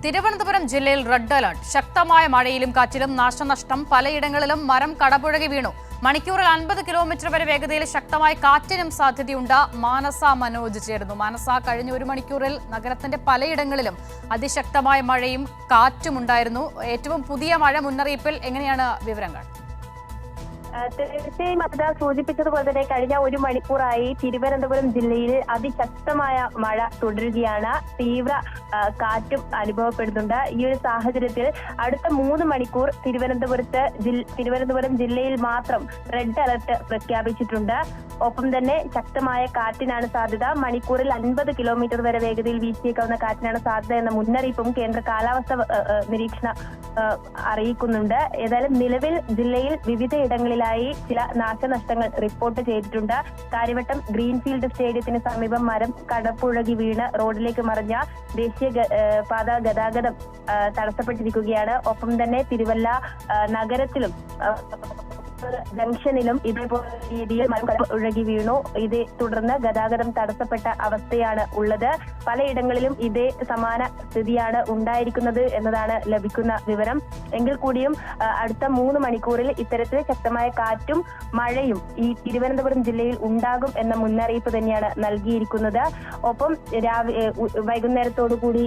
തിരുവനന്തപുരം ജില്ലയിൽ red alert. ശക്തമായ മഴയിലും കാറ്റിലും നാശനഷ്ടം. പലയിടങ്ങളിലും മരം കടപുഴകി വീണു. മണിക്കൂറിൽ 50 കിലോമീറ്റർ വരെ വേഗതയിൽ ശക്തമായ കാറ്റിനും സാധ്യതയുണ്ട്. മാനസ മനോജ് ചേരുന്നു. മാനസ, കഴിഞ്ഞ 1 മണിക്കൂറിൽ നഗരത്തിന്റെ പലയിടങ്ങളിലും അതിശക്തമായ മഴയും കാറ്റും ഉണ്ടായിരുന്നു. ഏറ്റവും പുതിയ മഴ മുന്നറിയിപ്പിൽ എങ്ങനെയാണ് വിവരങ്ങൾ? തീർച്ചയായും അത് സൂചിപ്പിച്ചതുപോലെ തന്നെ കഴിഞ്ഞ 1 മണിക്കൂറായി തിരുവനന്തപുരം ജില്ലയിൽ അതിശക്തമായ മഴ തുടരുകയാണ്. തീവ്ര കാറ്റും അനുഭവപ്പെടുന്നുണ്ട്. ഈ ഒരു സാഹചര്യത്തിൽ അടുത്ത 3 മണിക്കൂർ തിരുവനന്തപുരം ജില്ലയിൽ മാത്രം റെഡ് അലർട്ട് പ്രഖ്യാപിച്ചിട്ടുണ്ട്. ഒപ്പം തന്നെ ശക്തമായ കാറ്റിനാണ് സാധ്യത. മണിക്കൂറിൽ 50 കിലോമീറ്റർ വരെ വേഗതയിൽ വീശിയേക്കാവുന്ന കാറ്റിനാണ് സാധ്യത എന്ന മുന്നറിയിപ്പും കേന്ദ്ര കാലാവസ്ഥ നിരീക്ഷണ അറിയിക്കുന്നുണ്ട്. ഏതായാലും നിലവിൽ ജില്ലയിൽ വിവിധയിടങ്ങളിലായി ചില നാശനഷ്ടങ്ങൾ റിപ്പോർട്ട് ചെയ്തിട്ടുണ്ട്. കാര്യവട്ടം ഗ്രീൻഫീൽഡ് സ്റ്റേഡിയത്തിന് സമീപം മരം കടപുഴകി വീണ് റോഡിലേക്ക് മറിഞ്ഞ ദേശീയ പാത ഗതാഗതം തടസ്സപ്പെട്ടിരിക്കുകയാണ്. ഒപ്പം തന്നെ തിരുവല്ല നഗരത്തിലും ജംഗ്ഷനിലും ഇതേപോലെ രീതിയിൽ മരം ഒഴുകി വീണു. ഇതേ തുടർന്ന് ഗതാഗതം തടസ്സപ്പെട്ട അവസ്ഥയാണ് ഉള്ളത്. പലയിടങ്ങളിലും ഇതേ സമാന സ്ഥിതിയാണ് ഉണ്ടായിരിക്കുന്നത് എന്നതാണ് ലഭിക്കുന്ന വിവരം. എങ്കിൽ കൂടിയും അടുത്ത 3 മണിക്കൂറിൽ ഇത്തരത്തിൽ ശക്തമായ കാറ്റും മഴയും ഈ തിരുവനന്തപുരം ജില്ലയിൽ ഉണ്ടാകും എന്ന മുന്നറിയിപ്പ് തന്നെയാണ് നൽകിയിരിക്കുന്നത്. ഒപ്പം വൈകുന്നേരത്തോടു കൂടി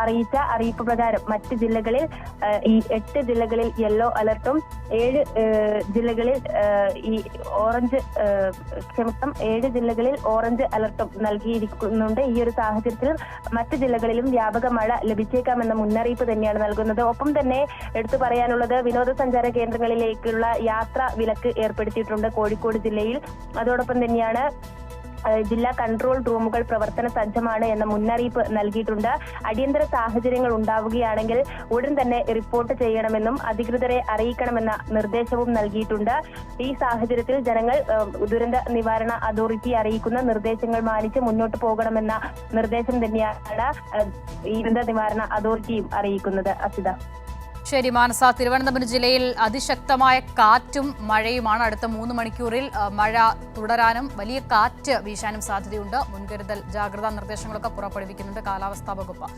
അറിയിച്ച അറിയിപ്പ് പ്രകാരം മറ്റ് ജില്ലകളിൽ ഈ 8 ജില്ലകളിൽ യെല്ലോ അലർട്ടും 7 ജില്ലകളിൽ 7 ജില്ലകളിൽ ഓറഞ്ച് അലർട്ടും നൽകിയിരിക്കുന്നുണ്ട്. ഈ ഒരു സാഹചര്യത്തിൽ മറ്റ് ജില്ലകളിലും വ്യാപക മഴ ലഭിച്ചേക്കാമെന്ന മുന്നറിയിപ്പ് തന്നെയാണ് നൽകുന്നത്. ഒപ്പം തന്നെ എടുത്തു പറയാനുള്ളത് വിനോദസഞ്ചാര കേന്ദ്രങ്ങളിലേക്കുള്ള യാത്രാ വിലക്ക് ഏർപ്പെടുത്തിയിട്ടുണ്ട് കോഴിക്കോട് ജില്ലയിൽ. അതോടൊപ്പം തന്നെയാണ് ജില്ലാ കൺട്രോൾ റൂമുകൾ പ്രവർത്തന സജ്ജമാണ് എന്ന മുന്നറിയിപ്പ് നൽകിയിട്ടുണ്ട്. അടിയന്തര സാഹചര്യങ്ങൾ ഉണ്ടാവുകയാണെങ്കിൽ ഉടൻ തന്നെ റിപ്പോർട്ട് ചെയ്യണമെന്നും അധികൃതരെ അറിയിക്കണമെന്ന നിർദ്ദേശവും നൽകിയിട്ടുണ്ട്. ഈ സാഹചര്യത്തിൽ ജനങ്ങൾ ദുരന്ത നിവാരണ അതോറിറ്റി അറിയിക്കുന്ന നിർദ്ദേശങ്ങൾ മാനിച്ച് മുന്നോട്ട് പോകണമെന്ന നിർദ്ദേശം തന്നെയാണ് ഈ ദുരന്ത നിവാരണ അതോറിറ്റിയും അറിയിക്കുന്നത്. അസിത. ശരി മാനസ, തിരുവനന്തപുരം ജില്ലയിൽ അതിശക്തമായ കാറ്റും മഴയുമാണ്. അടുത്ത 3 മണിക്കൂറിൽ മഴ തുടരാനും വലിയ കാറ്റ് വീശാനും സാധ്യതയുണ്ട്. മുൻകരുതൽ ജാഗ്രതാ നിർദ്ദേശങ്ങളൊക്കെ പുറപ്പെടുവിക്കുന്നുണ്ട് കാലാവസ്ഥാ വകുപ്പ്.